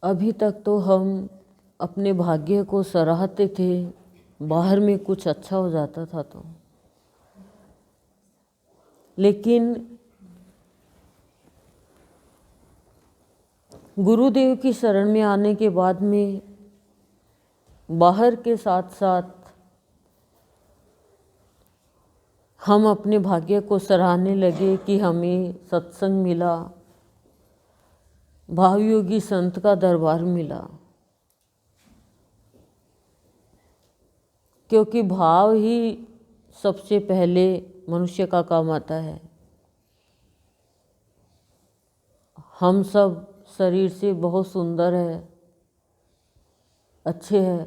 अभी तक तो हम अपने भाग्य को सराहते थे, बाहर में कुछ अच्छा हो जाता था तो, लेकिन गुरुदेव की शरण में आने के बाद में बाहर के साथ साथ हम अपने भाग्य को सराहने लगे कि हमें सत्संग मिला, भावयोगी संत का दरबार मिला। क्योंकि भाव ही सबसे पहले मनुष्य का काम आता है। हम सब शरीर से बहुत सुंदर है, अच्छे हैं,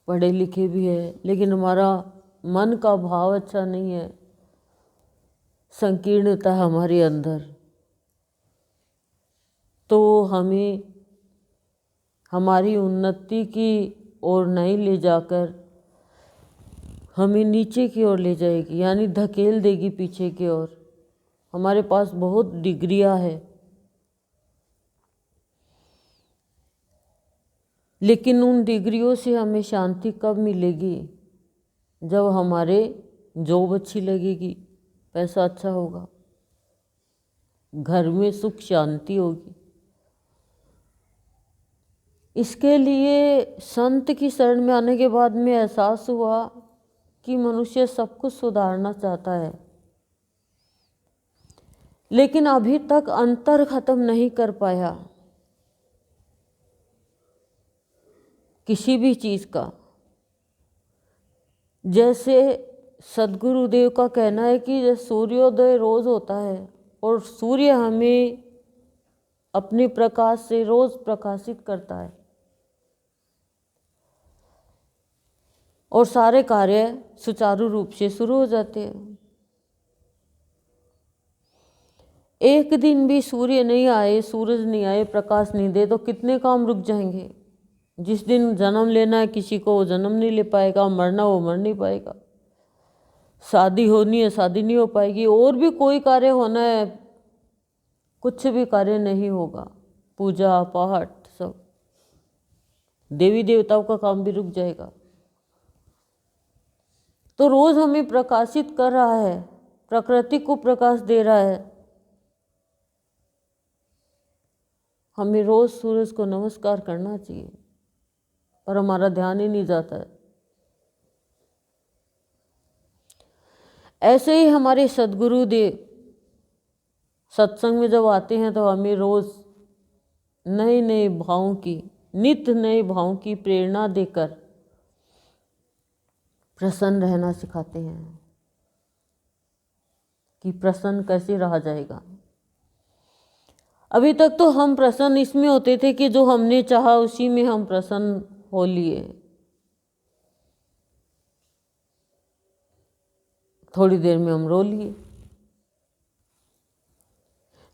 पढ़े लिखे भी है, लेकिन हमारा मन का भाव अच्छा नहीं है, संकीर्णता है हमारे अंदर। तो हमें हमारी उन्नति की ओर नहीं ले जाकर हमें नीचे की ओर ले जाएगी, यानी धकेल देगी पीछे की ओर। हमारे पास बहुत डिग्रियां है, लेकिन उन डिग्रियों से हमें शांति कब मिलेगी? जब हमारे जॉब अच्छी लगेगी, पैसा अच्छा होगा, घर में सुख शांति होगी। इसके लिए संत की शरण में आने के बाद में एहसास हुआ कि मनुष्य सब कुछ सुधारना चाहता है, लेकिन अभी तक अंतर खत्म नहीं कर पाया किसी भी चीज़ का। जैसे सद्गुरुदेव का कहना है कि जैसे सूर्योदय रोज होता है और सूर्य हमें अपने प्रकाश से रोज प्रकाशित करता है और सारे कार्य सुचारू रूप से शुरू हो जाते हैं। एक दिन भी सूर्य नहीं आए, सूरज नहीं आए, प्रकाश नहीं दे तो कितने काम रुक जाएंगे। जिस दिन जन्म लेना है किसी को, वो जन्म नहीं ले पाएगा, मरना वो मर नहीं पाएगा, शादी होनी है शादी नहीं हो पाएगी, और भी कोई कार्य होना है कुछ भी कार्य नहीं होगा, पूजा पाठ सब, देवी देवताओं का काम भी रुक जाएगा। तो रोज हमें प्रकाशित कर रहा है, प्रकृति को प्रकाश दे रहा है। हमें रोज सूरज को नमस्कार करना चाहिए, पर हमारा ध्यान ही नहीं जाता है। ऐसे ही हमारे सद्गुरुदेव सत्संग में जब आते हैं तो हमें रोज नए नए भावों की, नित्य नए भावों की प्रेरणा देकर प्रसन्न रहना सिखाते हैं कि प्रसन्न कैसे रहा जाएगा। अभी तक तो हम प्रसन्न इसमें होते थे कि जो हमने चाहा उसी में हम प्रसन्न हो लिए, थोड़ी देर में हम रो लिए।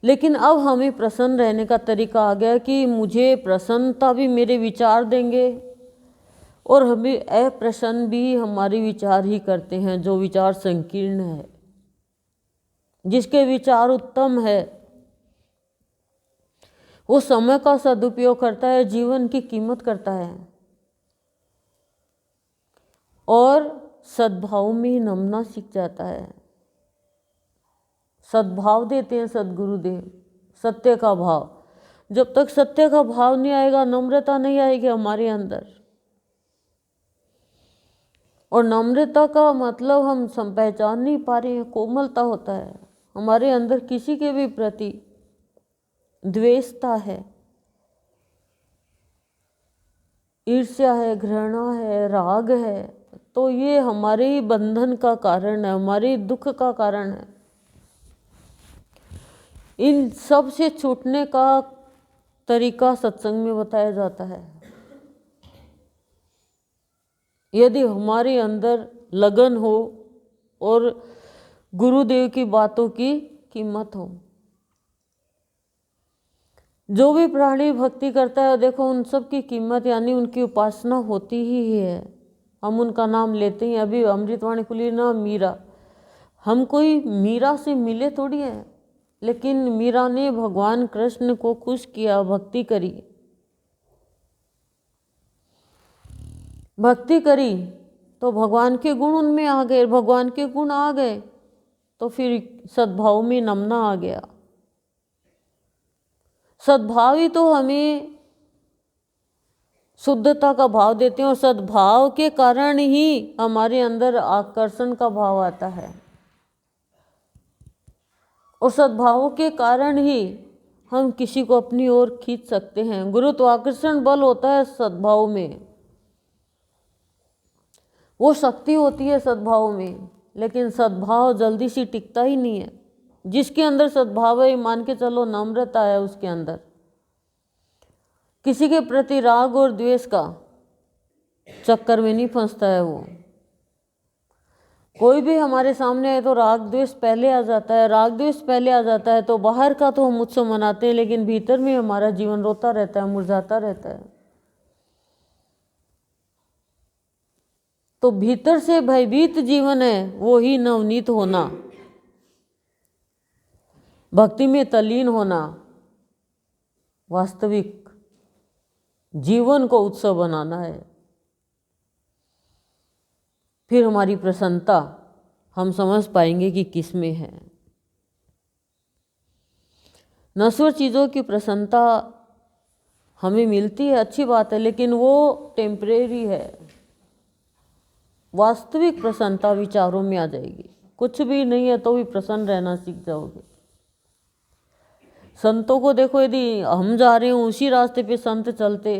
लेकिन अब हमें प्रसन्न रहने का तरीका आ गया कि मुझे प्रसन्नता भी मेरे विचार देंगे और हमें अप्रसन्न भी हमारे विचार ही करते हैं। जो विचार संकीर्ण है, जिसके विचार उत्तम है, वो समय का सदुपयोग करता है, जीवन की कीमत करता है और सद्भाव में नमना सीख जाता है। सद्भाव देते हैं सद्गुरुदेव, सत्य का भाव। जब तक सत्य का भाव नहीं आएगा, नम्रता नहीं आएगी हमारे अंदर। और नम्रता का मतलब हम पहचान नहीं पा रहे हैं, कोमलता होता है हमारे अंदर, किसी के भी प्रति द्वेषता है, ईर्ष्या है, घृणा है, राग है, तो ये हमारे ही बंधन का कारण है, हमारे दुख का कारण है। इन सब से छूटने का तरीका सत्संग में बताया जाता है। यदि हमारे अंदर लगन हो और गुरुदेव की बातों की कीमत हो। जो भी प्राणी भक्ति करता है, देखो उन सब की कीमत यानी उनकी उपासना होती ही है। हम उनका नाम लेते हैं। अभी अमृतवाणी खुली ना मीरा, हम कोई मीरा से मिले थोड़ी हैं, लेकिन मीरा ने भगवान कृष्ण को खुश किया, भक्ति करी। भक्ति करी तो भगवान के गुण उनमें आ गए, भगवान के गुण आ गए तो फिर सद्भाव में नमना आ गया। सद्भाव ही तो हमें शुद्धता का भाव देते हैं और सद्भाव के कारण ही हमारे अंदर आकर्षण का भाव आता है और सद्भाव के कारण ही हम किसी को अपनी ओर खींच सकते हैं। गुरुत्वाकर्षण बल होता है सद्भाव में, वो शक्ति होती है सद्भाव में, लेकिन सद्भाव जल्दी से टिकता ही नहीं है। जिसके अंदर सद्भाव है, मान के चलो नम्रता है उसके अंदर, किसी के प्रति राग और द्वेष का चक्कर में नहीं फंसता है वो। कोई भी हमारे सामने आए तो राग द्वेष पहले आ जाता है, राग द्वेष पहले आ जाता है तो बाहर का तो हम उत्सव मनाते हैं, लेकिन भीतर में हमारा जीवन रोता रहता है, मुरझाता रहता है। तो भीतर से भयभीत जीवन है वो ही नवनीत होना, भक्ति में तल्लीन होना, वास्तविक जीवन को उत्सव बनाना है। फिर हमारी प्रसन्नता हम समझ पाएंगे कि किस में है। नश्वर चीज़ों की प्रसन्नता हमें मिलती है, अच्छी बात है, लेकिन वो टेम्परेरी है। वास्तविक प्रसन्नता विचारों में आ जाएगी। कुछ भी नहीं है तो भी प्रसन्न रहना सीख जाओगे। संतों को देखो, यदि हम जा रहे हैं उसी रास्ते पे संत चलते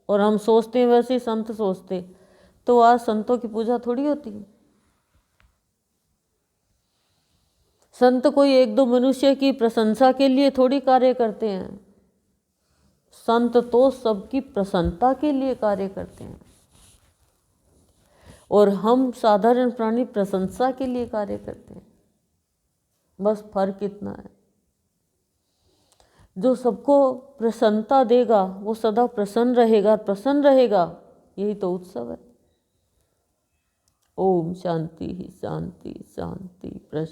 और हम सोचते हैं वैसे ही संत सोचते, तो आज संतों की पूजा थोड़ी होती है। संत कोई एक दो मनुष्य की प्रशंसा के लिए थोड़ी कार्य करते हैं, संत तो सबकी प्रसन्नता के लिए कार्य करते हैं और हम साधारण प्राणी प्रशंसा के लिए कार्य करते हैं। बस फर्क इतना है। जो सबको प्रसन्नता देगा वो सदा प्रसन्न रहेगा, प्रसन्न रहेगा, यही तो उत्सव है। ओम शांति शांति शांति।